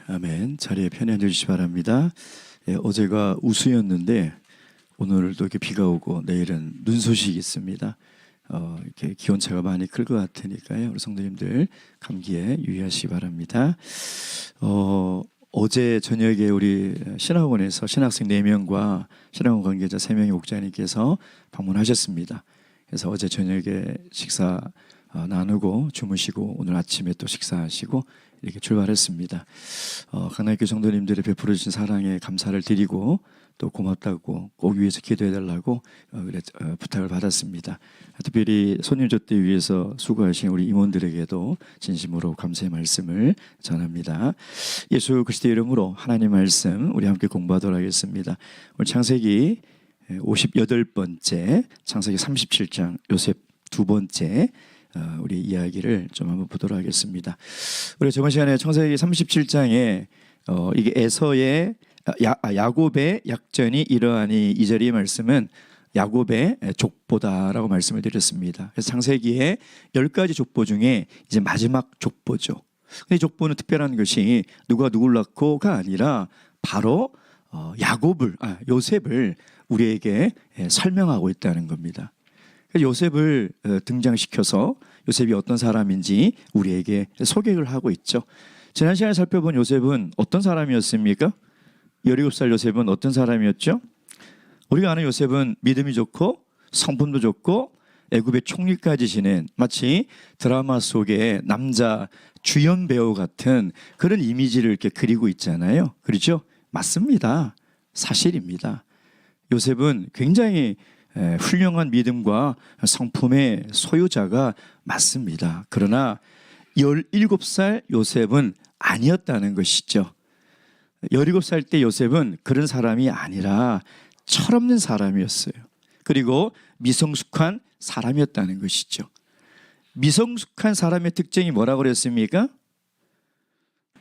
아멘. 자리에 편히 앉아주시기 바랍니다. 어제가 우수였는데 오늘도 이렇게 비가 오고 내일은 눈 소식이 있습니다. 이렇게 기온차가 많이 클 것 같으니까요. 우리 성도님들 감기에 유의하시기 바랍니다. 어제 저녁에 우리 신학원에서 신학생 4명과 신학원 관계자 3명의 목자님께서 방문하셨습니다. 그래서 어제 저녁에 식사 나누고 주무시고 오늘 아침에 또 식사하시고 이렇게 출발했습니다. 강남교회 성도님들이 베풀어 주신 사랑에 감사를 드리고 또 고맙다고 꼭 위해서 기도해달라고 부탁을 받았습니다. 특별히 손님 줬대 위해서 수고하신 우리 임원들에게도 진심으로 감사의 말씀을 전합니다. 예수 그리스도의 이름으로 하나님 말씀 우리 함께 공부하도록 하겠습니다. 오늘 창세기 58번째, 창세기 37장 요셉 2번째 우리 이야기를 좀 한번 보도록 하겠습니다. 우리 저번 시간에 창세기 37장에 이게 에서의 야곱의 약전이 이러하니 이 자리의 말씀은 야곱의 족보다라고 말씀을 드렸습니다. 그래서 창세기의 10가지 족보 중에 이제 마지막 족보죠. 근데 이 족보는 특별한 것이 누가 누굴 낳고가 아니라 바로 요셉을 우리에게 설명하고 있다는 겁니다. 요셉을 등장시켜서 요셉이 어떤 사람인지 우리에게 소개를 하고 있죠. 지난 시간에 살펴본 요셉은 어떤 사람이었습니까? 17살 요셉은 어떤 사람이었죠? 우리가 아는 요셉은 믿음이 좋고 성품도 좋고 애굽의 총리까지 지낸 마치 드라마 속의 남자 주연 배우 같은 그런 이미지를 이렇게 그리고 있잖아요. 그렇죠? 맞습니다. 사실입니다. 요셉은 굉장히 훌륭한 믿음과 성품의 소유자가 맞습니다. 그러나 17살 요셉은 아니었다는 것이죠. 17살 때 요셉은 그런 사람이 아니라 철없는 사람이었어요. 그리고 미성숙한 사람이었다는 것이죠. 미성숙한 사람의 특징이 뭐라고 그랬습니까?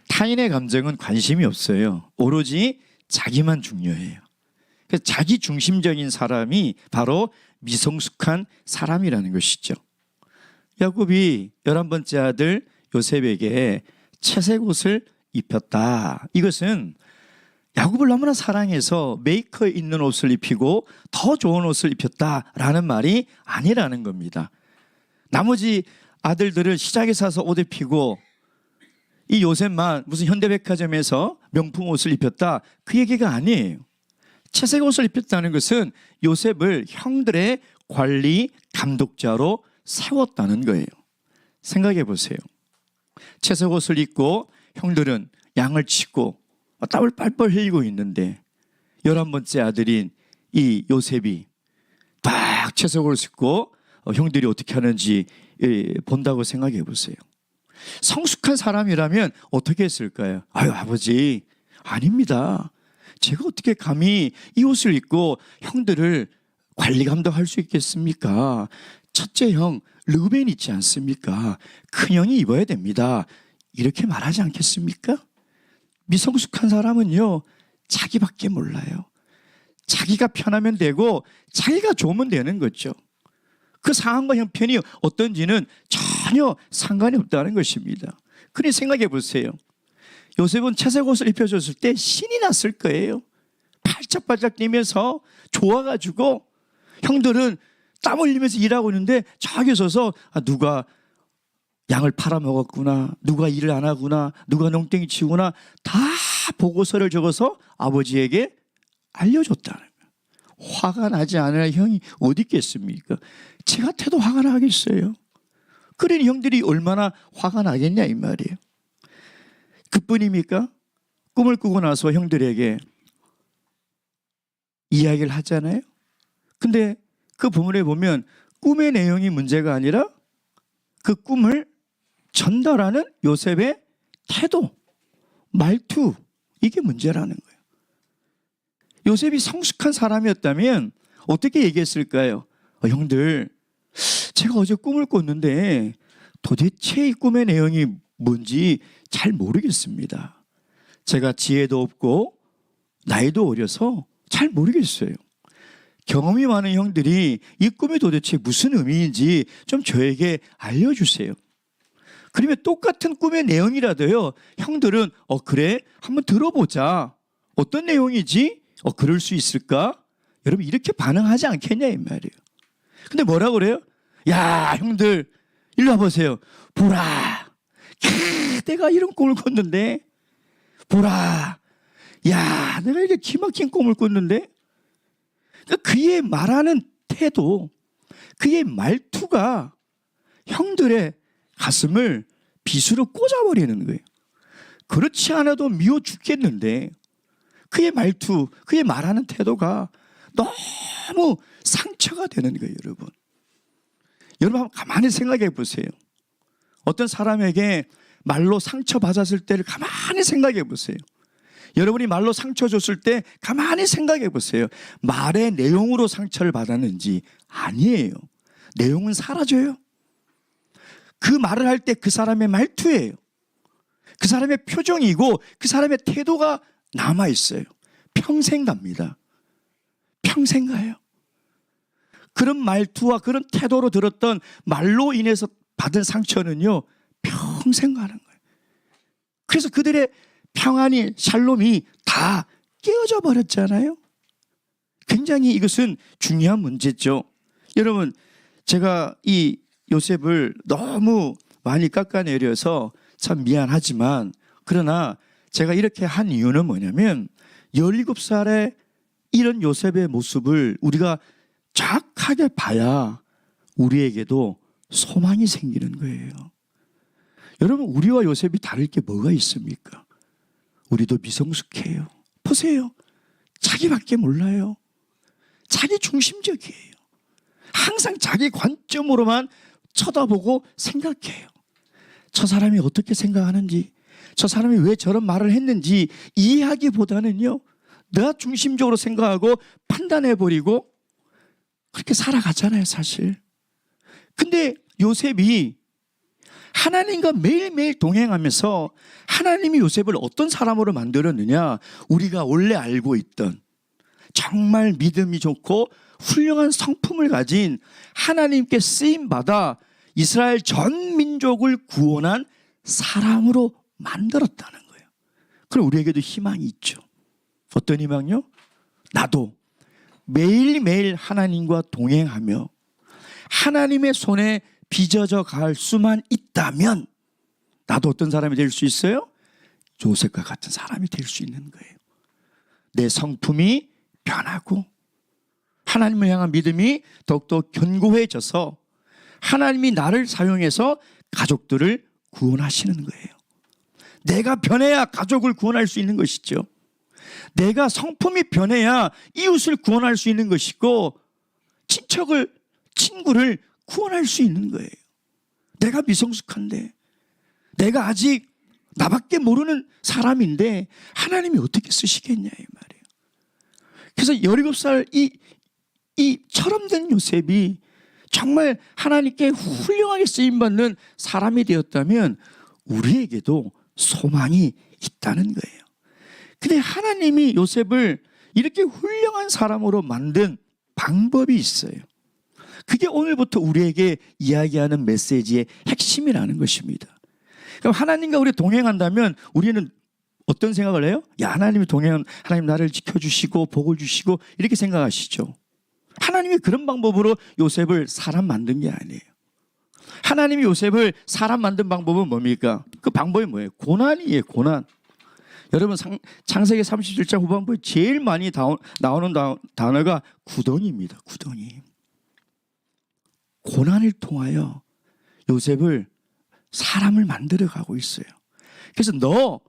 타인의 감정은 관심이 없어요. 오로지 자기만 중요해요. 그래서 자기 중심적인 사람이 바로 미성숙한 사람이라는 것이죠. 야곱이 11번째 아들 요셉에게 채색 옷을 입혔다. 이것은 야곱을 너무나 사랑해서 메이커에 있는 옷을 입히고 더 좋은 옷을 입혔다라는 말이 아니라는 겁니다. 나머지 아들들을 시장에 사서 옷 입히고 이 요셉만 무슨 현대백화점에서 명품 옷을 입혔다, 그 얘기가 아니에요. 채색 옷을 입혔다는 것은 요셉을 형들의 관리 감독자로 세웠다는 거예요. 생각해 보세요. 채색 옷을 입고 형들은 양을 치고 땀을 뻘뻘 흘리고 있는데 11번째 아들인 이 요셉이 딱 채색 옷을 입고 형들이 어떻게 하는지 본다고 생각해 보세요. 성숙한 사람이라면 어떻게 했을까요? 아유, 아버지, 아닙니다. 제가 어떻게 감히 이 옷을 입고 형들을 관리 감독할 수 있겠습니까? 첫째 형 르우벤 있지 않습니까? 큰 형이 입어야 됩니다. 이렇게 말하지 않겠습니까? 미성숙한 사람은요, 자기밖에 몰라요. 자기가 편하면 되고 자기가 좋으면 되는 거죠. 그 상황과 형편이 어떤지는 전혀 상관이 없다는 것입니다. 그러니 생각해 보세요. 요셉은 채색 옷을 입혀줬을 때 신이 났을 거예요. 팔짝팔짝 뛰면서 좋아가지고 형들은 땀 흘리면서 일하고 있는데 저기 서서 누가 양을 팔아먹었구나, 누가 일을 안 하구나, 누가 농땡이 치구나, 다 보고서를 적어서 아버지에게 알려줬다는 거예요. 화가 나지 않을 형이 어디 있겠습니까? 제 같아도 화가 나겠어요. 그러니 형들이 얼마나 화가 나겠냐 이 말이에요. 그뿐입니까? 꿈을 꾸고 나서 형들에게 이야기를 하잖아요. 근데 그 본문에 보면 꿈의 내용이 문제가 아니라 그 꿈을 전달하는 요셉의 태도, 말투, 이게 문제라는 거예요. 요셉이 성숙한 사람이었다면 어떻게 얘기했을까요? 형들, 제가 어제 꿈을 꿨는데 도대체 이 꿈의 내용이 뭔지 잘 모르겠습니다. 제가 지혜도 없고 나이도 어려서 잘 모르겠어요. 경험이 많은 형들이 이 꿈이 도대체 무슨 의미인지 좀 저에게 알려주세요. 그러면 똑같은 꿈의 내용이라도요, 형들은 그래? 한번 들어보자. 어떤 내용이지? 그럴 수 있을까? 여러분 이렇게 반응하지 않겠냐 이 말이에요. 근데 뭐라 그래요? 야 형들 일로 와보세요. 보라. 내가 이런 꿈을 꿨는데. 보라. 야 내가 이렇게 기막힌 꿈을 꿨는데. 그의 말하는 태도, 그의 말투가 형들의 가슴을 빗으로 꽂아버리는 거예요. 그렇지 않아도 미워 죽겠는데 그의 말투, 그의 말하는 태도가 너무 상처가 되는 거예요, 여러분. 여러분 한번 가만히 생각해 보세요. 어떤 사람에게 말로 상처받았을 때를 가만히 생각해 보세요. 여러분이 말로 상처 줬을 때 가만히 생각해 보세요. 말의 내용으로 상처를 받았는지 아니에요. 내용은 사라져요. 그 말을 할 때 그 사람의 말투예요. 그 사람의 표정이고 그 사람의 태도가 남아있어요. 평생 갑니다. 평생 가요. 그런 말투와 그런 태도로 들었던 말로 인해서 받은 상처는요, 평생 가는 거예요. 그래서 그들의 평안이, 샬롬이 다 깨어져 버렸잖아요. 굉장히 이것은 중요한 문제죠. 여러분, 제가 이 요셉을 너무 많이 깎아내려서 참 미안하지만, 그러나 제가 이렇게 한 이유는 뭐냐면 17살의 이런 요셉의 모습을 우리가 정확하게 봐야 우리에게도 소망이 생기는 거예요. 여러분 우리와 요셉이 다를 게 뭐가 있습니까? 우리도 미성숙해요. 보세요. 자기밖에 몰라요. 자기 중심적이에요. 항상 자기 관점으로만 쳐다보고 생각해요. 저 사람이 어떻게 생각하는지, 저 사람이 왜 저런 말을 했는지 이해하기보다는요, 내가 중심적으로 생각하고 판단해버리고 그렇게 살아가잖아요, 사실. 근데 요셉이 하나님과 매일매일 동행하면서 하나님이 요셉을 어떤 사람으로 만들었느냐, 우리가 원래 알고 있던 정말 믿음이 좋고 훌륭한 성품을 가진 하나님께 쓰임받아 이스라엘 전 민족을 구원한 사람으로 만들었다는 거예요. 그럼 우리에게도 희망이 있죠. 어떤 희망요? 나도 매일매일 하나님과 동행하며 하나님의 손에 빚어져 갈 수만 있다면 나도 어떤 사람이 될 수 있어요? 요셉과 같은 사람이 될 수 있는 거예요. 내 성품이 변하고 하나님을 향한 믿음이 더욱더 견고해져서 하나님이 나를 사용해서 가족들을 구원하시는 거예요. 내가 변해야 가족을 구원할 수 있는 것이죠. 내가 성품이 변해야 이웃을 구원할 수 있는 것이고 친구를 구원할 수 있는 거예요. 내가 미성숙한데, 내가 아직 나밖에 모르는 사람인데 하나님이 어떻게 쓰시겠냐 이 말이에요. 그래서 17살 이 철없는 요셉이 정말 하나님께 훌륭하게 쓰임받는 사람이 되었다면 우리에게도 소망이 있다는 거예요. 근데 하나님이 요셉을 이렇게 훌륭한 사람으로 만든 방법이 있어요. 그게 오늘부터 우리에게 이야기하는 메시지의 핵심이라는 것입니다. 그럼 하나님과 우리 동행한다면 우리는 어떤 생각을 해요? 야, 하나님이 하나님 나를 지켜주시고 복을 주시고 이렇게 생각하시죠. 하나님이 그런 방법으로 요셉을 사람 만든 게 아니에요. 하나님이 요셉을 사람 만든 방법은 뭡니까? 그 방법이 뭐예요? 고난이에요, 고난. 여러분 창세기 37장 후반부에 제일 많이 나오는 단어가 구덩이입니다. 구덩이. 고난을 통하여 요셉을 사람을 만들어 가고 있어요. 그래서 너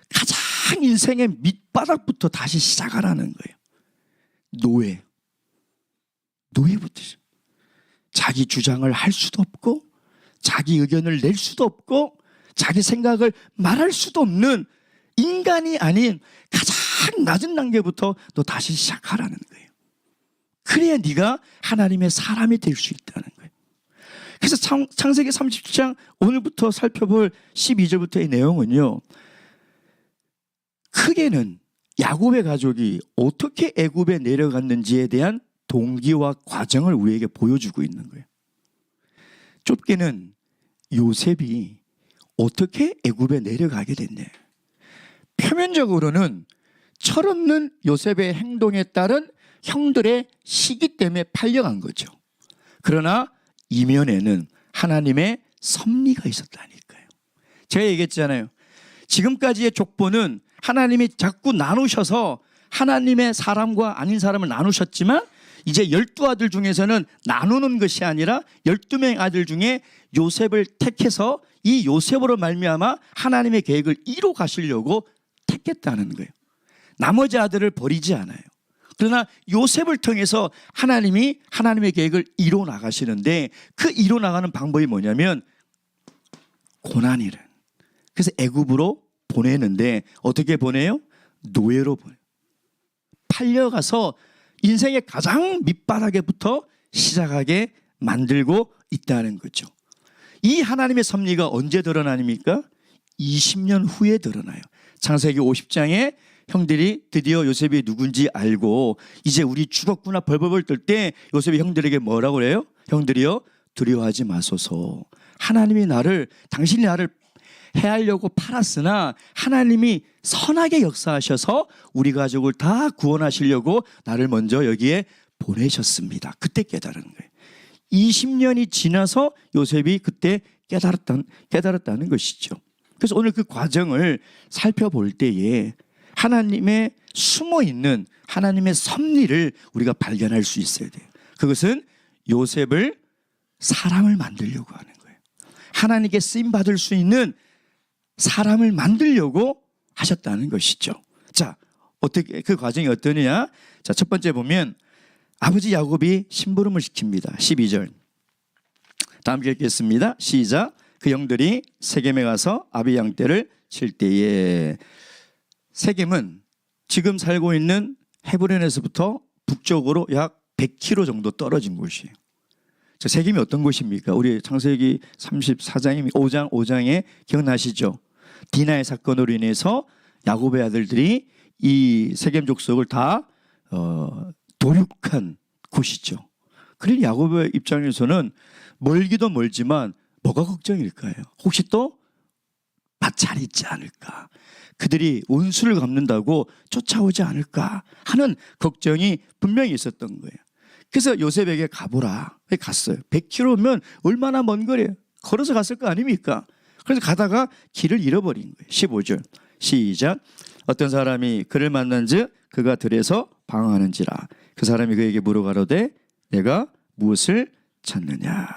가장 인생의 밑바닥부터 다시 시작하라는 거예요. 노예부터. 자기 주장을 할 수도 없고 자기 의견을 낼 수도 없고 자기 생각을 말할 수도 없는 인간이 아닌 가장 낮은 단계부터 너 다시 시작하라는 거예요. 그래야 네가 하나님의 사람이 될 수 있다는 거예요. 그래서 창세기 37장 오늘부터 살펴볼 12절부터의 내용은요, 크게는 야곱의 가족이 어떻게 애굽에 내려갔는지에 대한 동기와 과정을 우리에게 보여주고 있는 거예요. 좁게는 요셉이 어떻게 애굽에 내려가게 됐냐. 표면적으로는 철없는 요셉의 행동에 따른 형들의 시기 때문에 팔려간 거죠. 그러나 이면에는 하나님의 섭리가 있었다니까요. 제가 얘기했잖아요. 지금까지의 족보는 하나님이 자꾸 나누셔서 하나님의 사람과 아닌 사람을 나누셨지만 이제 12아들 중에서는 나누는 것이 아니라 12명 아들 중에 요셉을 택해서 이 요셉으로 말미암아 하나님의 계획을 이뤄 가시려고 택했다는 거예요. 나머지 아들을 버리지 않아요. 그러나 요셉을 통해서 하나님이 하나님의 계획을 이뤄 나가시는데 그 이뤄 나가는 방법이 뭐냐면 고난이래. 그래서 애굽으로 보내는데 어떻게 보내요? 노예로 보내요. 팔려가서 인생의 가장 밑바닥에부터 시작하게 만들고 있다는 거죠. 이 하나님의 섭리가 언제 드러나니까? 20년 후에 드러나요. 창세기 50장에 형들이 드디어 요셉이 누군지 알고 이제 우리 죽었구나 벌벌벌 떨 때 요셉이 형들에게 뭐라고 그래요? 형들이요, 두려워하지 마소서. 하나님이 당신이 나를 해하려고 팔았으나 하나님이 선하게 역사하셔서 우리 가족을 다 구원하시려고 나를 먼저 여기에 보내셨습니다. 그때 깨달은 거예요. 20년이 지나서 요셉이 그때 깨달았다는 것이죠. 그래서 오늘 그 과정을 살펴볼 때에 하나님의 숨어있는 하나님의 섭리를 우리가 발견할 수 있어야 돼요. 그것은 요셉을 사람을 만들려고 하는 거예요. 하나님께 쓰임받을 수 있는 사람을 만들려고 하셨다는 것이죠. 자, 어떻게 그 과정이 어떠느냐? 자, 첫 번째 보면 아버지 야곱이 심부름을 시킵니다. 12절. 다 함께 읽겠습니다. 시작. 그 형들이 세겜에 가서 아비 양떼를 칠 때에, 세겜은 지금 살고 있는 헤브론에서부터 북쪽으로 약 100km 정도 떨어진 곳이에요. 자, 세겜이 어떤 곳입니까? 우리 창세기 34장 5장에 기억나시죠? 디나의 사건으로 인해서 야곱의 아들들이 이 세겜 족속을 다 도륙한 곳이죠. 그러니 야곱의 입장에서는 멀기도 멀지만 뭐가 걱정일까요? 혹시 또 밭 잘 있지 않을까? 그들이 원수를 갚는다고 쫓아오지 않을까 하는 걱정이 분명히 있었던 거예요. 그래서 요셉에게 가보라. 갔어요. 100km면 얼마나 먼 거리예요. 걸어서 갔을 거 아닙니까? 그래서 가다가 길을 잃어버린 거예요. 15절 시작. 어떤 사람이 그를 만난즉 그가 들에서 방황하는지라. 그 사람이 그에게 물어가로되 내가 무엇을 찾느냐.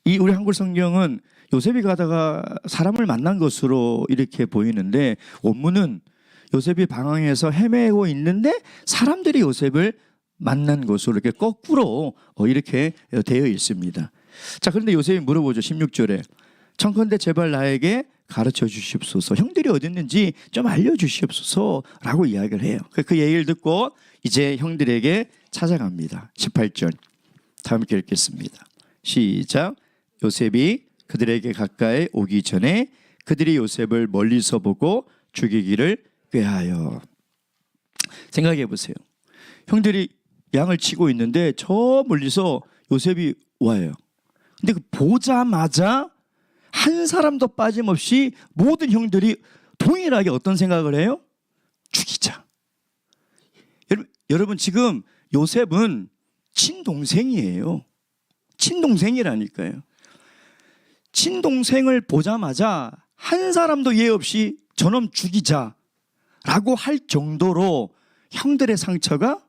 이 우리 한글 성경은 요셉이 가다가 사람을 만난 것으로 이렇게 보이는데 원문은 요셉이 방황해서 헤매고 있는데 사람들이 요셉을 만난 것으로 이렇게 거꾸로 이렇게 되어 있습니다. 자, 그런데 요셉이 물어보죠. 16절에 청컨대 제발 나에게 가르쳐 주시옵소서. 형들이 어디 있는지 좀 알려주시옵소서라고 이야기를 해요. 그 얘기를 듣고 이제 형들에게 찾아갑니다. 18절 다 함께 읽겠습니다. 시작. 요셉이 그들에게 가까이 오기 전에 그들이 요셉을 멀리서 보고 죽이기를 꾀하여. 생각해 보세요. 형들이 양을 치고 있는데 저 멀리서 요셉이 와요. 근데 그 보자마자 한 사람도 빠짐없이 모든 형들이 동일하게 어떤 생각을 해요? 죽이자. 여러분 지금 요셉은 친동생이에요. 친동생이라니까요. 친동생을 보자마자 한 사람도 예 없이 저놈 죽이자라고 할 정도로 형들의 상처가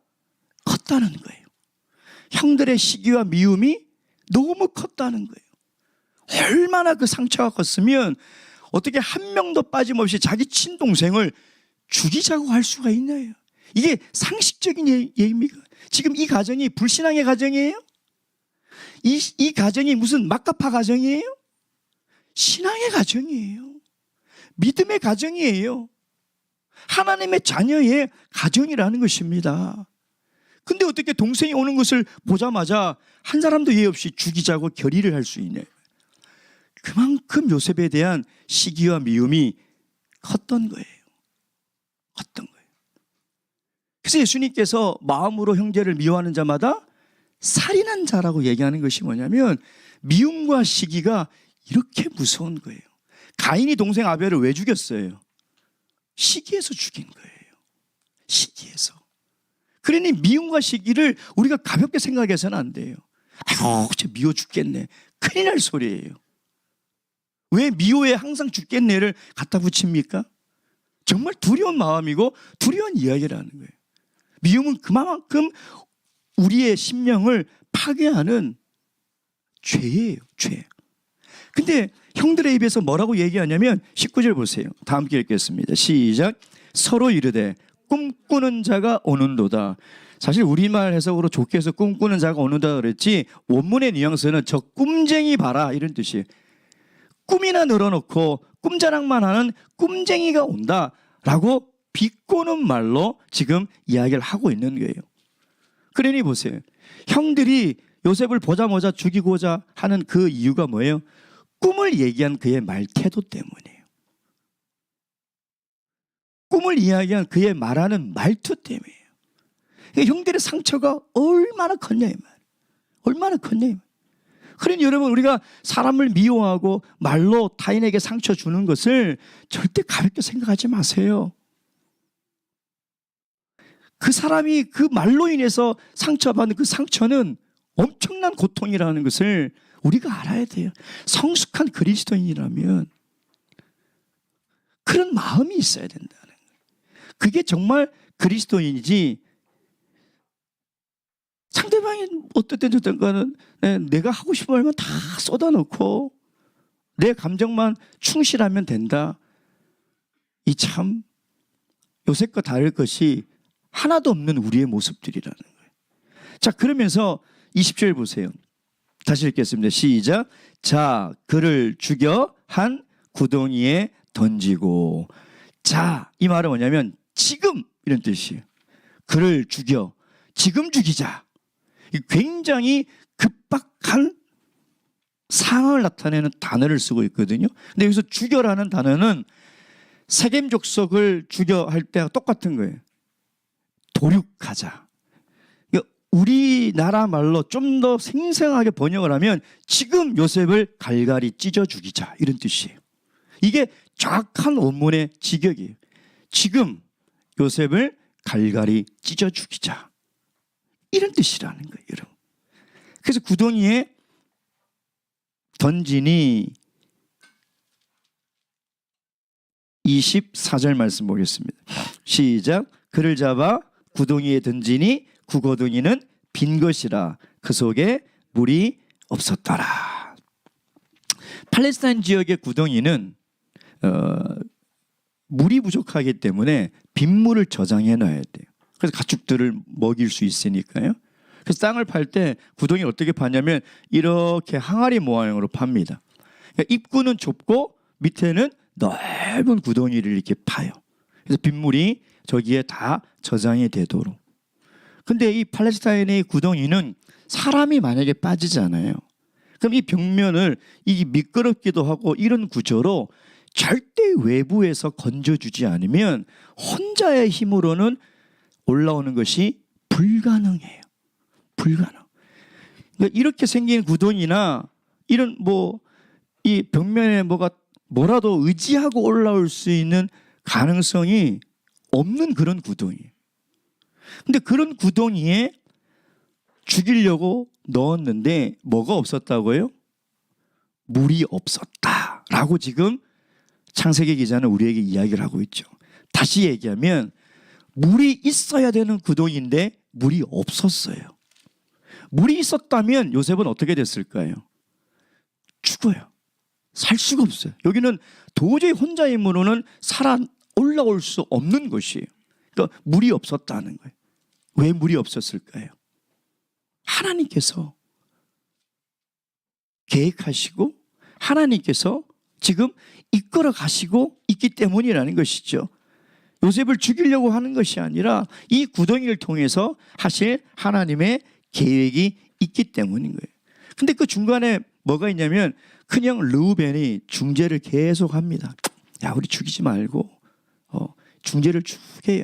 컸다는 거예요. 형들의 시기와 미움이 너무 컸다는 거예요. 얼마나 그 상처가 컸으면 어떻게 한 명도 빠짐없이 자기 친동생을 죽이자고 할 수가 있나요? 이게 상식적인 얘기입니까? 지금 이 가정이 불신앙의 가정이에요? 이 가정이 무슨 막가파 가정이에요? 신앙의 가정이에요. 믿음의 가정이에요. 하나님의 자녀의 가정이라는 것입니다. 근데 어떻게 동생이 오는 것을 보자마자 한 사람도 예 없이 죽이자고 결의를 할 수 있냐? 그만큼 요셉에 대한 시기와 미움이 컸던 거예요. 컸던 거예요. 그래서 예수님께서 마음으로 형제를 미워하는 자마다 살인한 자라고 얘기하는 것이 뭐냐면 미움과 시기가 이렇게 무서운 거예요. 가인이 동생 아벨을 왜 죽였어요? 시기에서 죽인 거예요. 시기에서. 그러니 미움과 시기를 우리가 가볍게 생각해서는 안 돼요. 아이고, 저 미워 죽겠네. 큰일 날 소리예요. 왜 미워에 항상 죽겠네를 갖다 붙입니까? 정말 두려운 마음이고 두려운 이야기를 하는 거예요. 미움은 그만큼 우리의 심령을 파괴하는 죄예요. 죄. 근데 형들의 입에서 뭐라고 얘기하냐면 19절 보세요. 다 함께 읽겠습니다. 시작. 서로 이르되 꿈꾸는 자가 오는도다. 사실 우리말 해석으로 좋게 해서 꿈꾸는 자가 오는다 그랬지, 원문의 뉘앙스는 저 꿈쟁이 봐라 이런 뜻이에요. 꿈이나 늘어놓고 꿈자랑만 하는 꿈쟁이가 온다라고 비꼬는 말로 지금 이야기를 하고 있는 거예요. 그러니 보세요. 형들이 요셉을 보자마자 죽이고자 하는 그 이유가 뭐예요? 꿈을 얘기한 그의 말 태도 때문이에요. 꿈을 이야기한 그의 말하는 말투 때문이에요. 그러니까 형들의 상처가 얼마나 컸냐 이 말. 얼마나 컸냐 이 말. 그러니 여러분, 우리가 사람을 미워하고 말로 타인에게 상처 주는 것을 절대 가볍게 생각하지 마세요. 그 사람이 그 말로 인해서 상처받는 그 상처는 엄청난 고통이라는 것을 우리가 알아야 돼요. 성숙한 그리스도인이라면 그런 마음이 있어야 된다는 거예요. 그게 정말 그리스도인이지, 상대방이 어떻든 저든가는 내가 하고 싶은 말만 다 쏟아놓고 내 감정만 충실하면 된다. 이 참 요셉과 다를 것이 하나도 없는 우리의 모습들이라는 거예요. 자, 그러면서 20절 보세요. 다시 읽겠습니다. 시작. 자, 그를 죽여 한 구덩이에 던지고. 자, 이 말은 뭐냐면 지금 이런 뜻이에요. 그를 죽여, 지금 죽이자. 굉장히 급박한 상황을 나타내는 단어를 쓰고 있거든요. 근데 여기서 죽여라는 단어는 세겜 족속을 죽여 할 때와 똑같은 거예요. 도륙하자. 우리나라 말로 좀 더 생생하게 번역을 하면 지금 요셉을 갈갈이 찢어 죽이자 이런 뜻이에요. 이게 정확한 원문의 직역이에요. 지금 요셉을 갈갈이 찢어 죽이자 이런 뜻이라는 거예요, 여러분. 그래서 구덩이에 던지니 24절 말씀 보겠습니다. 시작. 그를 잡아 구덩이에 던지니 그 구덩이는 빈 것이라 그 속에 물이 없었더라. 팔레스타인 지역의 구덩이는 물이 부족하기 때문에 빗물을 저장해 놔야 돼요. 그래서 가축들을 먹일 수 있으니까요. 그래서 땅을 팔 때 구덩이를 어떻게 파냐면 이렇게 항아리 모양으로 팝니다. 그러니까 입구는 좁고 밑에는 넓은 구덩이를 이렇게 파요. 그래서 빗물이 저기에 다 저장이 되도록. 근데 이 팔레스타인의 구덩이는 사람이 만약에 빠지잖아요. 그럼 이 벽면을 이 미끄럽기도 하고 이런 구조로 절대 외부에서 건져주지 않으면 혼자의 힘으로는 올라오는 것이 불가능해요. 불가능. 그러니까 이렇게 생긴 구덩이나 이런 이 벽면에 뭐라도 의지하고 올라올 수 있는 가능성이 없는 그런 구덩이. 근데 그런 구덩이에 죽이려고 넣었는데 뭐가 없었다고요? 물이 없었다라고 지금 창세기 기자는 우리에게 이야기를 하고 있죠. 다시 얘기하면 물이 있어야 되는 구덩이인데 물이 없었어요. 물이 있었다면 요셉은 어떻게 됐을까요? 죽어요. 살 수가 없어요. 여기는 도저히 혼자 힘으로는 살아 올라올 수 없는 곳이에요. 그러니까 물이 없었다는 거예요. 왜 물이 없었을까요? 하나님께서 계획하시고 하나님께서 지금 이끌어 가시고 있기 때문이라는 것이죠. 요셉을 죽이려고 하는 것이 아니라 이 구덩이를 통해서 하실 하나님의 계획이 있기 때문인 거예요. 근데 그 중간에 뭐가 있냐면 그냥 르우벤이 중재를 계속 합니다. 야, 우리 죽이지 말고 중재를 쭉 해요.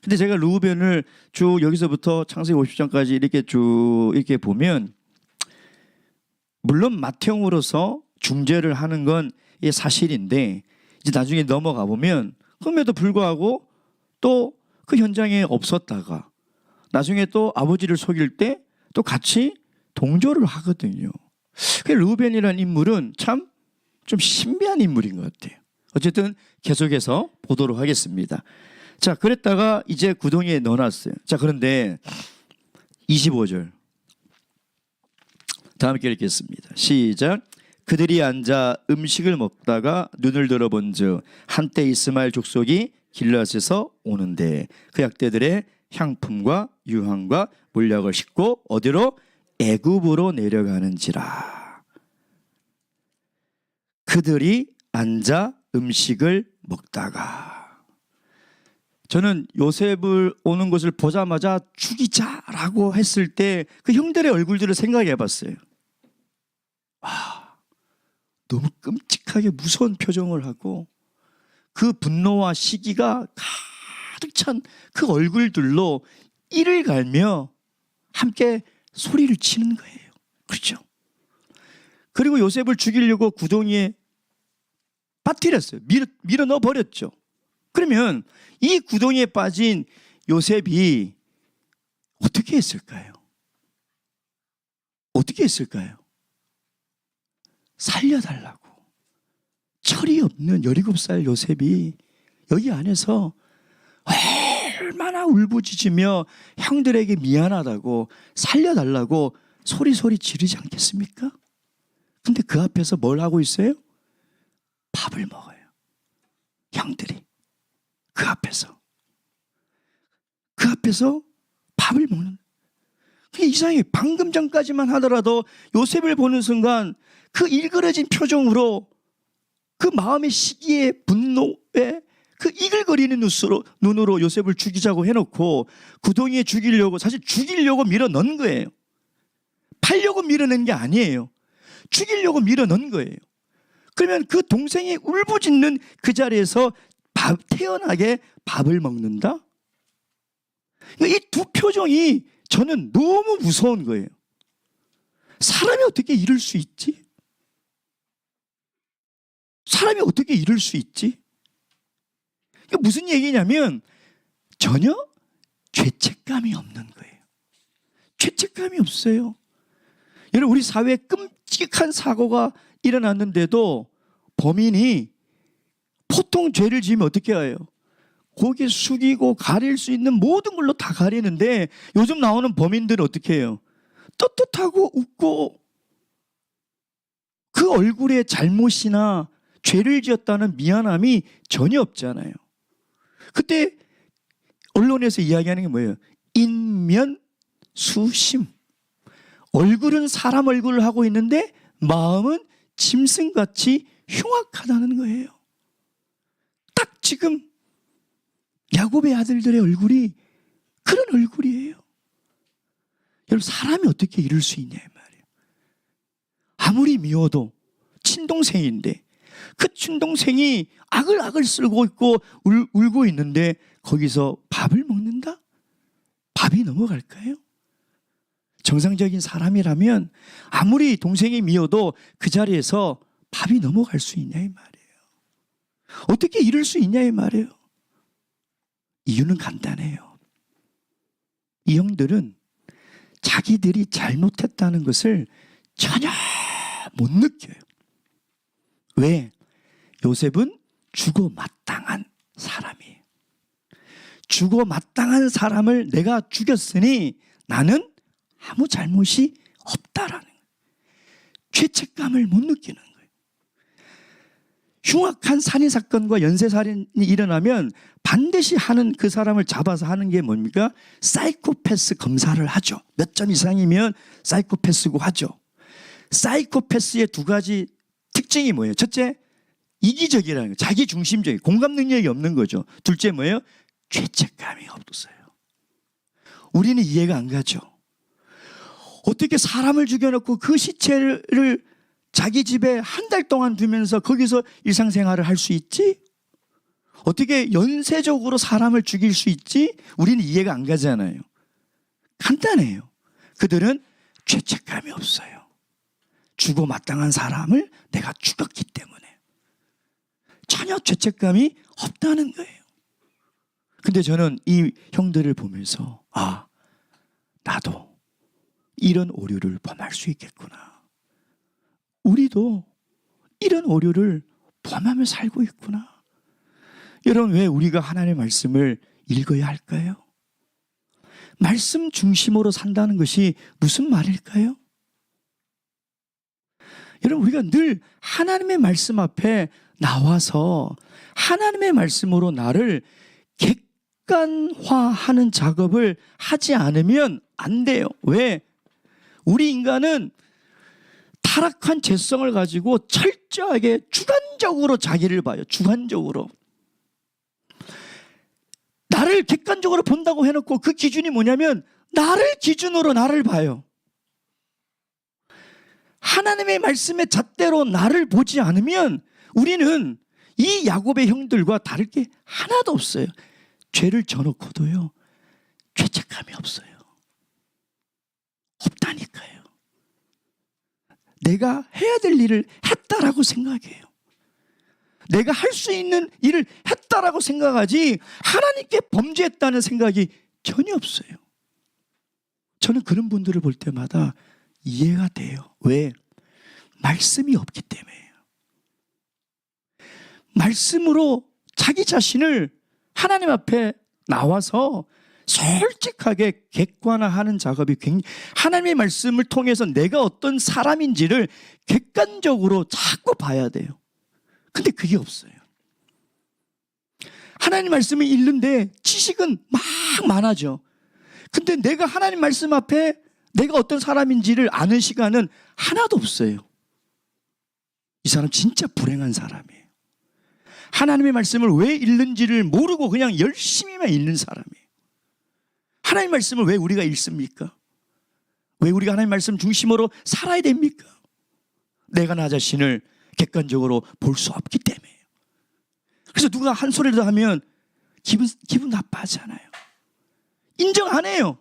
근데 제가 르우벤을 쭉 여기서부터 창세기 50장까지 이렇게 쭉 이렇게 보면 물론 맏형으로서 중재를 하는 건 이게 사실인데 이제 나중에 넘어가 보면 그럼에도 불구하고 또 그 현장에 없었다가 나중에 또 아버지를 속일 때 또 같이 동조를 하거든요. 그 르우벤이라는 인물은 참 좀 신비한 인물인 것 같아요. 어쨌든 계속해서 보도록 하겠습니다. 자, 그랬다가 이제 구덩이에 넣어놨어요. 자, 그런데 25절 다 함께 읽겠습니다. 시작. 그들이 앉아 음식을 먹다가 눈을 들어본즉 한때 이스마엘 족속이 길르앗에서 오는데 그 약대들의 향품과 유황과 물약을 싣고 어디로? 애굽으로 내려가는지라. 그들이 앉아 음식을 먹다가, 저는 요셉을 오는 것을 보자마자 죽이자라고 했을 때 그 형들의 얼굴들을 생각해 봤어요. 와, 너무 끔찍하게 무서운 표정을 하고 그 분노와 시기가 가득 찬 그 얼굴들로 이를 갈며 함께 소리를 치는 거예요. 그렇죠? 그리고 요셉을 죽이려고 구덩이에 빠뜨렸어요. 밀어 넣어 버렸죠. 그러면 이 구덩이에 빠진 요셉이 어떻게 했을까요? 어떻게 했을까요? 살려달라고. 철이 없는 17살 요셉이 여기 안에서 얼마나 울부짖으며 형들에게 미안하다고 살려달라고 소리 지르지 않겠습니까? 근데 그 앞에서 뭘 하고 있어요? 밥을 먹어요. 형들이 그 앞에서 밥을 먹는. 그게 이상해. 방금 전까지만 하더라도 요셉을 보는 순간 그 일그러진 표정으로 그 마음의 시기에 분노에 그 이글거리는 눈으로 요셉을 죽이자고 해놓고 구덩이에 사실 죽이려고 밀어 넣은 거예요. 팔려고 밀어낸 게 아니에요. 죽이려고 밀어 넣은 거예요. 그러면 그 동생이 울부짖는 그 자리에서 태연하게 밥을 먹는다? 이 두 표정이 저는 너무 무서운 거예요. 사람이 어떻게 이럴 수 있지? 사람이 어떻게 이럴 수 있지? 이게 무슨 얘기냐면 전혀 죄책감이 없는 거예요. 죄책감이 없어요. 여러분, 우리 사회에 끔찍한 사고가 일어났는데도 범인이 보통 죄를 지으면 어떻게 해요? 고개 숙이고 가릴 수 있는 모든 걸로 다 가리는데 요즘 나오는 범인들은 어떻게 해요? 떳떳하고 웃고 그 얼굴에 잘못이나 죄를 지었다는 미안함이 전혀 없잖아요. 그때 언론에서 이야기하는 게 뭐예요? 인면수심. 얼굴은 사람 얼굴을 하고 있는데 마음은 짐승같이 흉악하다는 거예요. 딱 지금 야곱의 아들들의 얼굴이 그런 얼굴이에요. 여러분, 사람이 어떻게 이럴 수 있냐 이 말이에요. 아무리 미워도 친동생인데 그 친동생이 악을 쓸고 있고 울고 있는데 거기서 밥을 먹는다? 밥이 넘어갈까요? 정상적인 사람이라면 아무리 동생이 미워도 그 자리에서 밥이 넘어갈 수 있냐 이 말이에요. 어떻게 이럴 수 있냐 이 말이에요. 이유는 간단해요. 이 형들은 자기들이 잘못했다는 것을 전혀 못 느껴요. 왜? 요셉은 죽어 마땅한 사람이에요. 죽어 마땅한 사람을 내가 죽였으니 나는 아무 잘못이 없다라는 거예요. 죄책감을 못 느끼는 거예요. 흉악한 살인사건과 연쇄살인이 일어나면 반드시 하는, 그 사람을 잡아서 하는 게 뭡니까? 사이코패스 검사를 하죠. 몇 점 이상이면 사이코패스고 하죠. 사이코패스의 두 가지 특징이 뭐예요? 첫째, 이기적이라는 거예요. 자기중심적인, 공감 능력이 없는 거죠. 둘째 뭐예요? 죄책감이 없어요. 우리는 이해가 안 가죠. 어떻게 사람을 죽여놓고 그 시체를 자기 집에 한 달 동안 두면서 거기서 일상생활을 할 수 있지? 어떻게 연쇄적으로 사람을 죽일 수 있지? 우리는 이해가 안 가잖아요. 간단해요. 그들은 죄책감이 없어요. 주고 마땅한 사람을 내가 죽였기 때문에 전혀 죄책감이 없다는 거예요. 근데 저는 이 형들을 보면서 나도 이런 오류를 범할 수 있겠구나. 우리도 이런 오류를 범하며 살고 있구나. 여러분, 왜 우리가 하나님의 말씀을 읽어야 할까요? 말씀 중심으로 산다는 것이 무슨 말일까요? 여러분, 우리가 늘 하나님의 말씀 앞에 나와서 하나님의 말씀으로 나를 객관화하는 작업을 하지 않으면 안 돼요. 왜? 우리 인간은 타락한 죄성을 가지고 철저하게 주관적으로 자기를 봐요. 주관적으로. 나를 객관적으로 본다고 해놓고 그 기준이 뭐냐면 나를 기준으로 나를 봐요. 하나님의 말씀의 잣대로 나를 보지 않으면 우리는 이 야곱의 형들과 다를 게 하나도 없어요. 죄를 져놓고도요, 죄책감이 없어요. 없다니까요. 내가 해야 될 일을 했다라고 생각해요. 내가 할 수 있는 일을 했다라고 생각하지 하나님께 범죄했다는 생각이 전혀 없어요. 저는 그런 분들을 볼 때마다 이해가 돼요. 왜? 말씀이 없기 때문에요. 말씀으로 자기 자신을 하나님 앞에 나와서 솔직하게 객관화하는 작업이 굉장히, 하나님의 말씀을 통해서 내가 어떤 사람인지를 객관적으로 자꾸 봐야 돼요. 근데 그게 없어요. 하나님 말씀을 읽는데 지식은 막 많아져. 근데 내가 하나님 말씀 앞에 내가 어떤 사람인지를 아는 시간은 하나도 없어요. 이 사람 진짜 불행한 사람이에요. 하나님의 말씀을 왜 읽는지를 모르고 그냥 열심히만 읽는 사람이에요. 하나님 말씀을 왜 우리가 읽습니까? 왜 우리가 하나님 말씀 중심으로 살아야 됩니까? 내가 나 자신을 객관적으로 볼 수 없기 때문에요. 그래서 누가 한 소리를 하면 기분 나빠하잖아요. 인정 안 해요.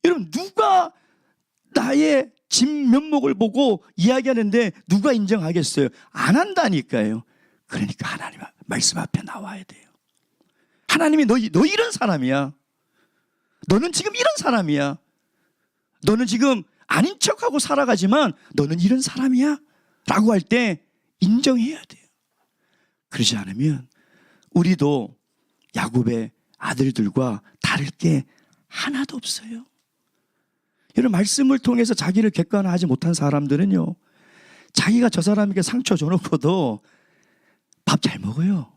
여러분, 누가 나의 진면목을 보고 이야기하는데 누가 인정하겠어요? 안 한다니까요. 그러니까 하나님 말씀 앞에 나와야 돼요. 하나님이 너 이런 사람이야. 너는 지금 이런 사람이야. 너는 지금 아닌 척하고 살아가지만 너는 이런 사람이야 라고 할 때 인정해야 돼요. 그러지 않으면 우리도 야곱의 아들들과 다를 게 하나도 없어요. 여러분, 말씀을 통해서 자기를 객관화하지 못한 사람들은요, 자기가 저 사람에게 상처 줘놓고도 밥 잘 먹어요.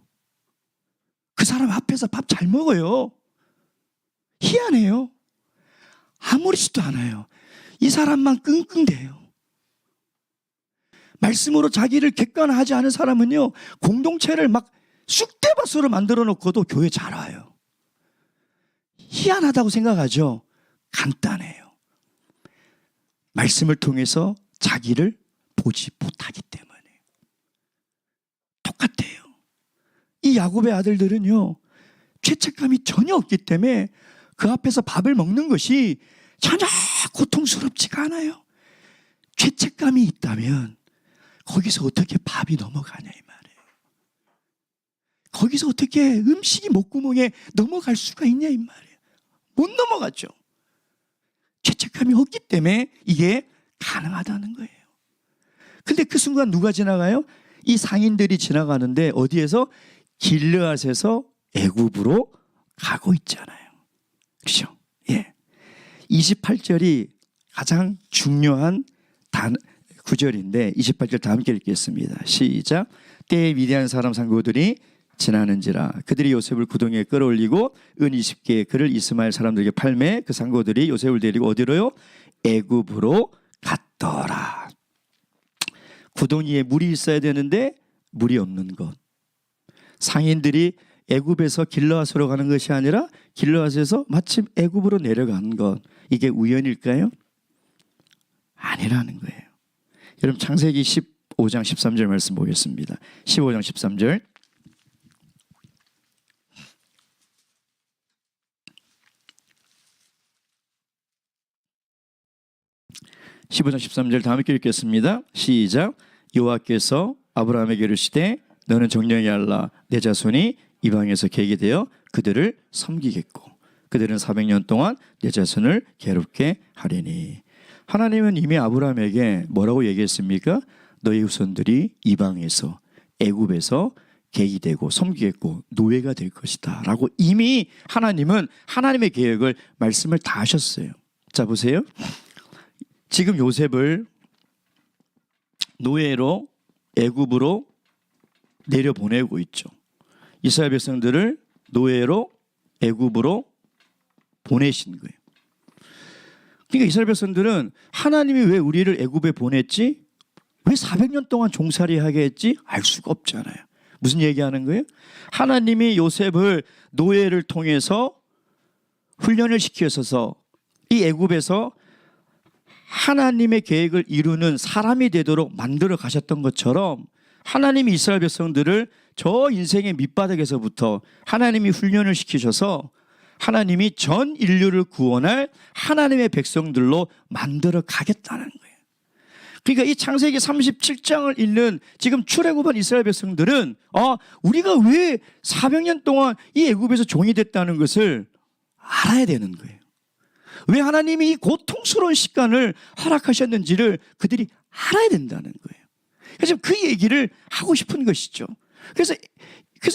그 사람 앞에서 밥 잘 먹어요. 희한해요. 아무렇지도 않아요. 이 사람만 끙끙대요. 말씀으로 자기를 객관화하지 않은 사람은요, 공동체를 막 쑥대밭으로 만들어 놓고도 교회 잘 와요. 희한하다고 생각하죠? 간단해요. 말씀을 통해서 자기를 보지 못하기 때문에. 똑같아요. 이 야곱의 아들들은요, 죄책감이 전혀 없기 때문에 그 앞에서 밥을 먹는 것이 전혀 고통스럽지가 않아요. 죄책감이 있다면 거기서 어떻게 밥이 넘어가냐 이 말이에요. 거기서 어떻게 음식이 목구멍에 넘어갈 수가 있냐 이 말이에요. 못 넘어가죠. 죄책감이 없기 때문에 이게 가능하다는 거예요. 근데 그 순간 누가 지나가요? 이 상인들이 지나가는데 어디에서? 길르앗에서 애굽으로 가고 있잖아요. 그렇죠? 예. 28절이 가장 중요한 구절인데 28절 다 함께 읽겠습니다. 시작. 때에 위대한 사람 상고들이 지나는지라 그들이 요셉을 구덩이에 끌어올리고 은 20개의 그를 이스마엘 사람들에게 팔매 그 상고들이 요셉을 데리고 어디로요? 애굽으로 갔더라. 구덩이에 물이 있어야 되는데 물이 없는 것. 상인들이 애굽에서 길르앗으로 가는 것이 아니라 길르앗에서 마침 애굽으로 내려가는 것. 이게 우연일까요? 아니라는 거예요. 여러분, 창세기 15장 13절 말씀 보겠습니다. 15장 13절. 15장 13절 다 함께 읽겠습니다. 시작. 여호와께서 아브라함에게 이르시되 너는 정령이 알라 내 자손이 이방에서 계게 되어 그들을 섬기겠고 그들은 400년 동안 내 자손을 괴롭게 하리니. 하나님은 이미 아브라함에게 뭐라고 얘기했습니까? 너의 후손들이 이방에서 애굽에서 객이 되고 섬기겠고 노예가 될 것이다 라고 이미 하나님은 하나님의 계획을 말씀을 다 하셨어요. 자 보세요. 지금 요셉을 노예로 애굽으로 내려보내고 있죠. 이스라엘 백성들을 노예로 애굽으로 보내신 거예요. 그러니까 이스라엘 백성들은 하나님이 왜 우리를 애굽에 보냈지? 왜 400년 동안 종살이하게 했지? 알 수가 없잖아요. 무슨 얘기하는 거예요? 하나님이 요셉을 노예를 통해서 훈련을 시켜서 이 애굽에서 하나님의 계획을 이루는 사람이 되도록 만들어 가셨던 것처럼 하나님이 이스라엘 백성들을 저 인생의 밑바닥에서부터 하나님이 훈련을 시키셔서 하나님이 전 인류를 구원할 하나님의 백성들로 만들어 가겠다는 거예요. 그러니까 이 창세기 37장을 읽는 지금 출애굽한 이스라엘 백성들은 우리가 왜 400년 동안 이 애굽에서 종이 됐다는 것을 알아야 되는 거예요. 왜 하나님이 이 고통스러운 시간을 허락하셨는지를 그들이 알아야 된다는 거예요. 그래서 그 얘기를 하고 싶은 것이죠. 그래서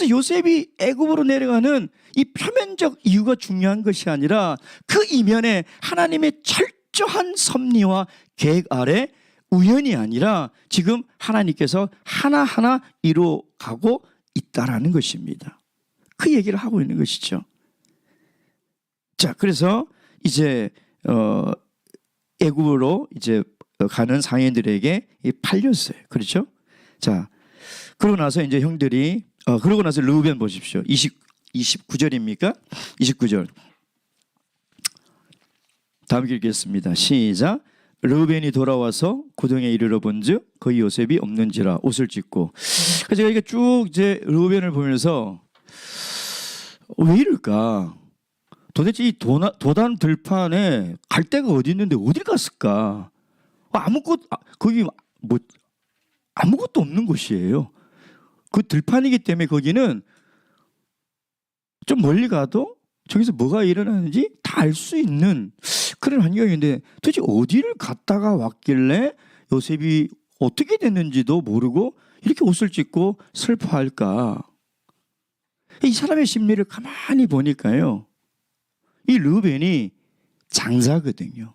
요셉이 애굽으로 내려가는 이 표면적 이유가 중요한 것이 아니라 그 이면에 하나님의 철저한 섭리와 계획 아래 우연이 아니라 지금 하나님께서 하나하나 이루어가고 있다라는 것입니다. 그 얘기를 하고 있는 것이죠. 자, 그래서 이제 애굽으로 이제 가는 상인들에게 팔렸어요. 그렇죠? 자, 그러고 나서 이제 형들이 그러고 나서 르우벤 보십시오. 29절입니까? 29절. 다음 읽겠습니다. 시작. 르우벤이 돌아와서 고동에 이르러 본즉 거기 요셉이 없는지라 옷을 찢고. 그래서 제가 이게 쭉 이제 르우벤을 보면서 왜 이럴까? 도대체 이 도단 들판에 갈 데가 어디 있는데 어디 갔을까? 거기 뭐 아무것도 없는 곳이에요. 그 들판이기 때문에 거기는 좀 멀리 가도 저기서 뭐가 일어나는지 다 알 수 있는 그런 환경인데 도대체 어디를 갔다가 왔길래 요셉이 어떻게 됐는지도 모르고 이렇게 옷을 찢고 슬퍼할까? 이 사람의 심리를 가만히 보니까요, 이 르우벤이 장자거든요.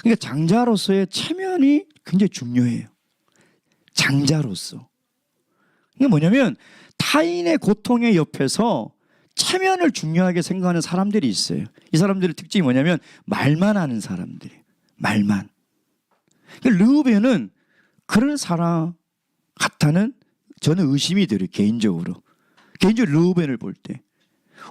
그러니까 장자로서의 체면이 굉장히 중요해요. 장자로서. 이게 뭐냐면 타인의 고통의 옆에서 체면을 중요하게 생각하는 사람들이 있어요. 이 사람들의 특징이 뭐냐면 말만 하는 사람들이에요. 말만. 그러니까 르우벤은 그런 사람 같다는 저는 의심이 들어요. 개인적으로 르우벤을 볼 때.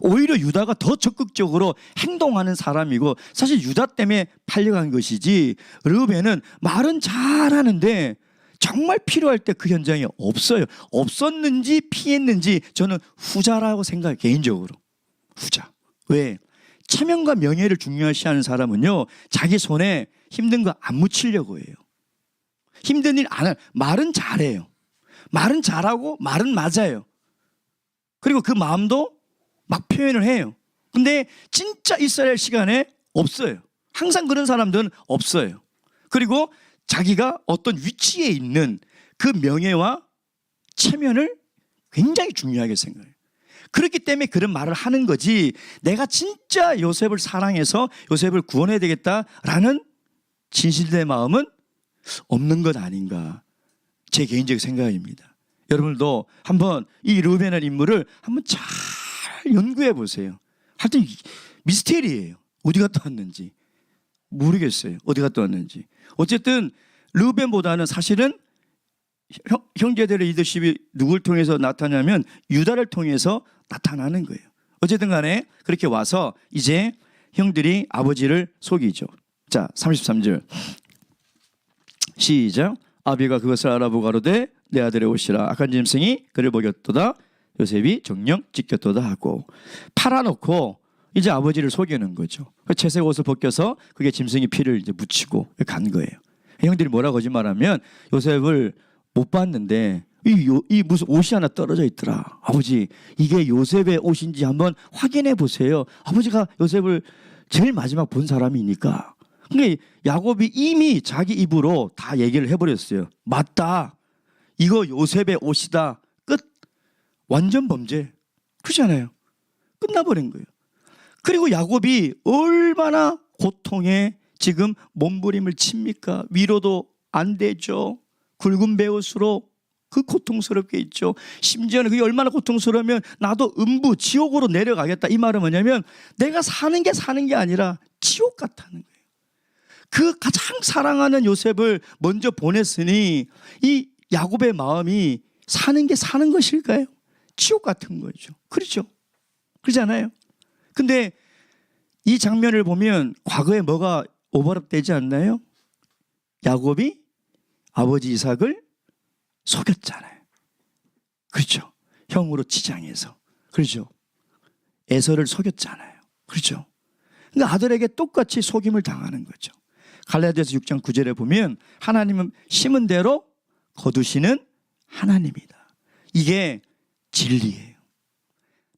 오히려 유다가 더 적극적으로 행동하는 사람이고 사실 유다 때문에 팔려간 것이지 르우벤은 말은 잘하는데 정말 필요할 때 그 현장에 없어요. 없었는지 피했는지 저는 후자라고 생각해요. 개인적으로. 후자. 왜? 체면과 명예를 중요시하는 사람은요, 자기 손에 힘든 거 안 묻히려고 해요. 힘든 일 안 해요. 말은 잘해요. 말은 잘하고 말은 맞아요. 그리고 그 마음도 막 표현을 해요. 근데 진짜 있어야 할 시간에 없어요. 항상 그런 사람들은 없어요. 그리고 자기가 어떤 위치에 있는 그 명예와 체면을 굉장히 중요하게 생각해요. 그렇기 때문에 그런 말을 하는 거지, 내가 진짜 요셉을 사랑해서 요셉을 구원해야 되겠다라는 진실된 마음은 없는 것 아닌가, 제 개인적 생각입니다. 여러분들도 한번 이 르우벤의 인물을 한번 잘 연구해 보세요. 하여튼 미스테리예요. 어디 갔다 왔는지 모르겠어요. 어디 갔다 왔는지. 어쨌든 르우벤보다는 사실은 형제들의 리더십이 누굴 통해서 나타나면 유다를 통해서 나타나는 거예요. 어쨌든 간에 그렇게 와서 이제 형들이 아버지를 속이죠. 자, 33절 시작. 아비가 그것을 알아보고 가로되 내 아들의 옷이라 악한 짐승이 그를 먹였도다. 요셉이 정령 찢겼도다 하고 팔아놓고 이제 아버지를 속이는 거죠. 채색 옷을 벗겨서 그게 짐승이 피를 이제 묻히고 간 거예요. 형들이 뭐라고 거짓말하면 요셉을 못 봤는데 이 무슨 옷이 하나 떨어져 있더라. 아버지, 이게 요셉의 옷인지 한번 확인해 보세요. 아버지가 요셉을 제일 마지막 본 사람이니까. 근데 야곱이 이미 자기 입으로 다 얘기를 해버렸어요. 맞다. 이거 요셉의 옷이다. 끝. 완전 범죄. 그렇잖아요. 끝나버린 거예요. 그리고 야곱이 얼마나 고통에 지금 몸부림을 칩니까? 위로도 안 되죠. 굵은 베옷으로 그 고통스럽게 있죠. 심지어는 그게 얼마나 고통스러우면 나도 음부 지옥으로 내려가겠다. 이 말은 뭐냐면 내가 사는 게 아니라 지옥 같다는 거예요. 그 가장 사랑하는 요셉을 먼저 보냈으니 이 야곱의 마음이 사는 게 사는 것일까요? 지옥 같은 거죠. 그렇죠? 그렇잖아요. 근데 이 장면을 보면 과거에 뭐가 오버랩 되지 않나요? 야곱이 아버지 이삭을 속였잖아요. 그렇죠? 형으로 치장해서. 그렇죠? 에서를 속였잖아요. 그렇죠? 그러니까 아들에게 똑같이 속임을 당하는 거죠. 갈라디아서 6장 9절에 보면 하나님은 심은 대로 거두시는 하나님이다. 이게 진리예요.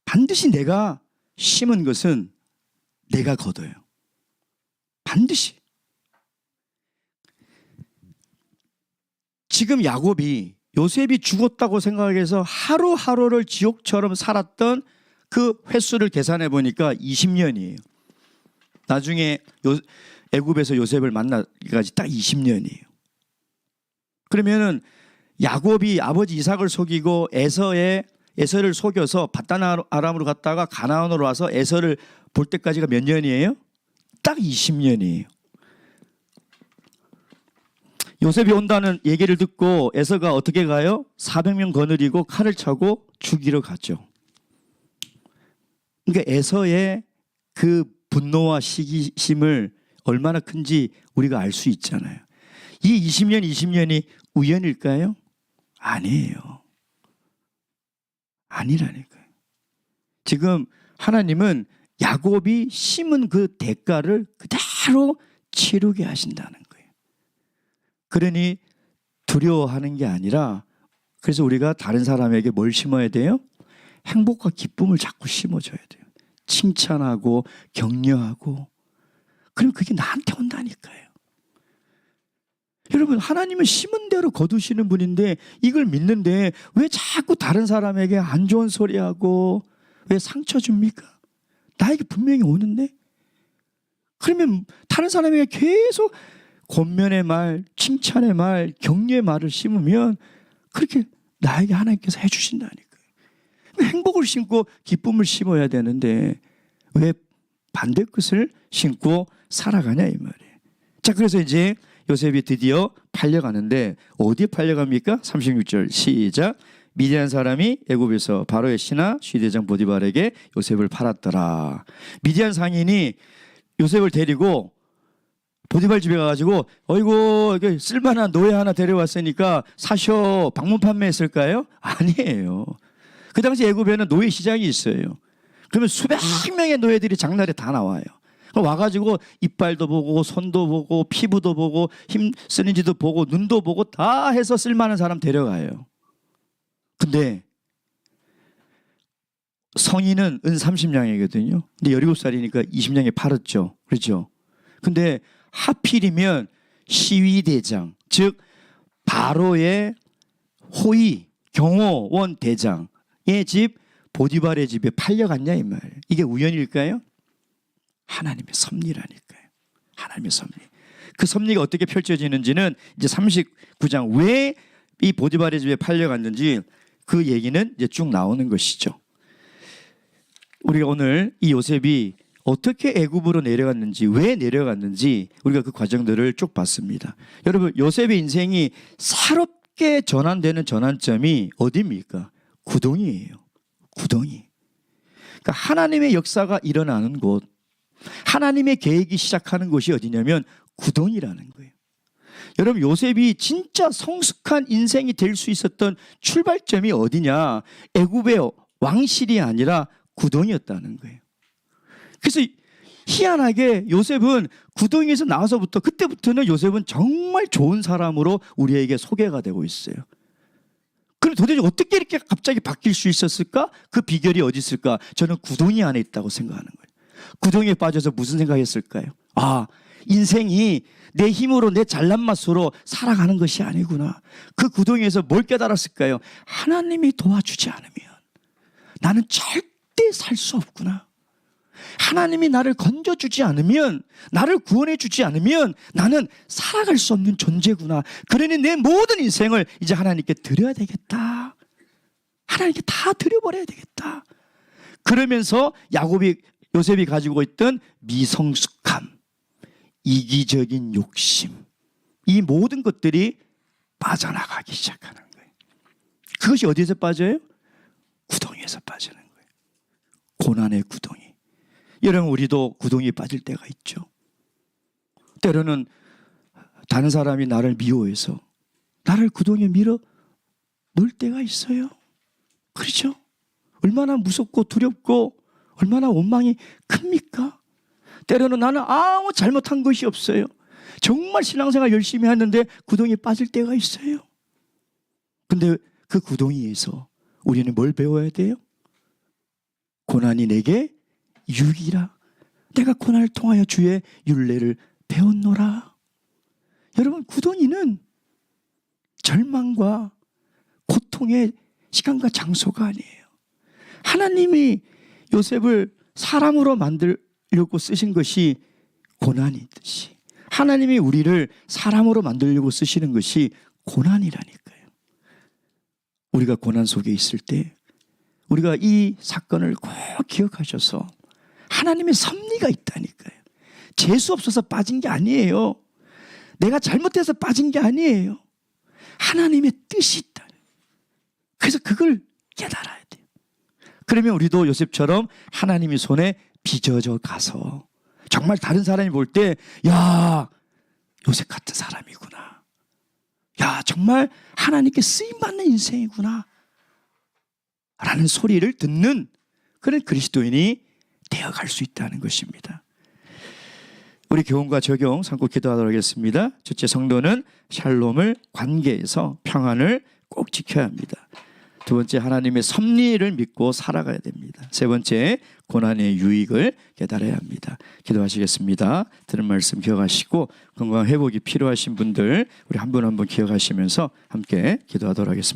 반드시 내가 심은 것은 내가 거둬요. 반드시. 지금 야곱이 요셉이 죽었다고 생각해서 하루하루를 지옥처럼 살았던 그 횟수를 계산해 보니까 20년이에요. 나중에 애굽에서 요셉을 만나기까지 딱 20년이에요. 그러면은 야곱이 아버지 이삭을 속이고 에서를 속여서 바단 아람으로 갔다가 가나안으로 와서 에서를 볼 때까지가 몇 년이에요? 딱 20년이에요. 요셉이 온다는 얘기를 듣고 에서가 어떻게 가요? 400명 거느리고 칼을 차고 죽이러 갔죠. 그러니까 에서의 그 분노와 시기심을 얼마나 큰지 우리가 알 수 있잖아요. 이 20년이 우연일까요? 아니에요. 아니라니까요. 지금 하나님은 야곱이 심은 그 대가를 그대로 치르게 하신다는 거예요. 그러니 두려워하는 게 아니라, 그래서 우리가 다른 사람에게 뭘 심어야 돼요? 행복과 기쁨을 자꾸 심어줘야 돼요. 칭찬하고 격려하고. 그럼 그게 나한테 온다니까요. 여러분, 하나님은 심은 대로 거두시는 분인데 이걸 믿는데 왜 자꾸 다른 사람에게 안 좋은 소리하고 왜 상처 줍니까? 나에게 분명히 오는데? 그러면 다른 사람에게 계속 권면의 말, 칭찬의 말, 격려의 말을 심으면 그렇게 나에게 하나님께서 해주신다니까요. 행복을 심고 기쁨을 심어야 되는데 왜 반대 것을 심고 살아가냐 이 말이에요. 자, 그래서 이제 요셉이 드디어 팔려가는데 어디에 팔려갑니까? 36절 시작. 미디안 사람이 애굽에서 바로의 신하 시대장 보디발에게 요셉을 팔았더라. 미디안 상인이 요셉을 데리고 보디발 집에 가가지고 어이구 쓸만한 노예 하나 데려왔으니까 사셔, 방문 판매했을까요? 아니에요. 그 당시 애굽에는 노예 시장이 있어요. 그러면 수백 명의 노예들이 장날에 다 나와요. 와가지고 이빨도 보고 손도 보고 피부도 보고 힘 쓰는지도 보고 눈도 보고 다 해서 쓸만한 사람 데려가요. 근데 성인은 은 30냥이거든요. 근데 17살이니까 20냥에 팔았죠. 그렇죠? 근데 하필이면 시위대장, 즉 바로의 호위 경호원 대장의 집 보디발의 집에 팔려갔냐 이 말. 이게 우연일까요? 하나님의 섭리라니까요. 하나님의 섭리. 그 섭리가 어떻게 펼쳐지는지는 이제 39장 왜 이 보디발의 집에 팔려갔는지 그 얘기는 이제 쭉 나오는 것이죠. 우리가 오늘 이 요셉이 어떻게 애굽으로 내려갔는지, 왜 내려갔는지 우리가 그 과정들을 쭉 봤습니다. 여러분, 요셉의 인생이 새롭게 전환되는 전환점이 어디입니까? 구덩이에요. 구덩이. 그러니까 하나님의 역사가 일어나는 곳, 하나님의 계획이 시작하는 곳이 어디냐면 구덩이라는 거예요. 여러분, 요셉이 진짜 성숙한 인생이 될 수 있었던 출발점이 어디냐? 애굽의 왕실이 아니라 구덩이였다는 거예요. 그래서 희한하게 요셉은 구덩이에서 나와서부터 그때부터는 요셉은 정말 좋은 사람으로 우리에게 소개가 되고 있어요. 그럼 도대체 어떻게 이렇게 갑자기 바뀔 수 있었을까? 그 비결이 어디 있을까? 저는 구덩이 안에 있다고 생각하는 거예요. 구덩이에 빠져서 무슨 생각했을까요? 아, 인생이 내 힘으로 내 잘난 맛으로 살아가는 것이 아니구나. 그 구덩이에서 뭘 깨달았을까요? 하나님이 도와주지 않으면 나는 절대 살 수 없구나. 하나님이 나를 건져주지 않으면, 나를 구원해주지 않으면 나는 살아갈 수 없는 존재구나. 그러니 내 모든 인생을 이제 하나님께 드려야 되겠다. 하나님께 다 드려버려야 되겠다. 그러면서 요셉이 가지고 있던 미성숙함, 이기적인 욕심, 이 모든 것들이 빠져나가기 시작하는 거예요. 그것이 어디에서 빠져요? 구덩이에서 빠지는 거예요. 고난의 구덩이. 여러분, 우리도 구덩이에 빠질 때가 있죠. 때로는 다른 사람이 나를 미워해서 나를 구덩이에 밀어 넣을 때가 있어요. 그렇죠? 얼마나 무섭고 두렵고 얼마나 원망이 큽니까? 때로는 나는 아무 잘못한 것이 없어요. 정말 신앙생활 열심히 하는데 구덩이에 빠질 때가 있어요. 근데 그 구덩이에서 우리는 뭘 배워야 돼요? 고난이 내게 유익이라. 내가 고난을 통하여 주의 율례를 배웠노라. 여러분, 구덩이는 절망과 고통의 시간과 장소가 아니에요. 하나님이 요셉을 사람으로 만들려고 쓰신 것이 고난이듯이 하나님이 우리를 사람으로 만들려고 쓰시는 것이 고난이라니까요. 우리가 고난 속에 있을 때 우리가 이 사건을 꼭 기억하셔서 하나님의 섭리가 있다니까요. 재수 없어서 빠진 게 아니에요. 내가 잘못해서 빠진 게 아니에요. 하나님의 뜻이 있다. 그래서 그걸 깨달아야 돼요. 그러면 우리도 요셉처럼 하나님의 손에 빚어져 가서 정말 다른 사람이 볼 때, 야, 요셉 같은 사람이구나. 야, 정말 하나님께 쓰임받는 인생이구나. 라는 소리를 듣는 그런 그리스도인이 되어갈 수 있다는 것입니다. 우리 교훈과 적용 삼고 기도하도록 하겠습니다. 첫째, 성도는 샬롬을, 관계에서 평안을 꼭 지켜야 합니다. 두 번째, 하나님의 섭리를 믿고 살아가야 됩니다. 세 번째, 고난의 유익을 깨달아야 합니다. 기도하시겠습니다. 들은 말씀 기억하시고 건강 회복이 필요하신 분들 우리 한 분 한 분 기억하시면서 함께 기도하도록 하겠습니다.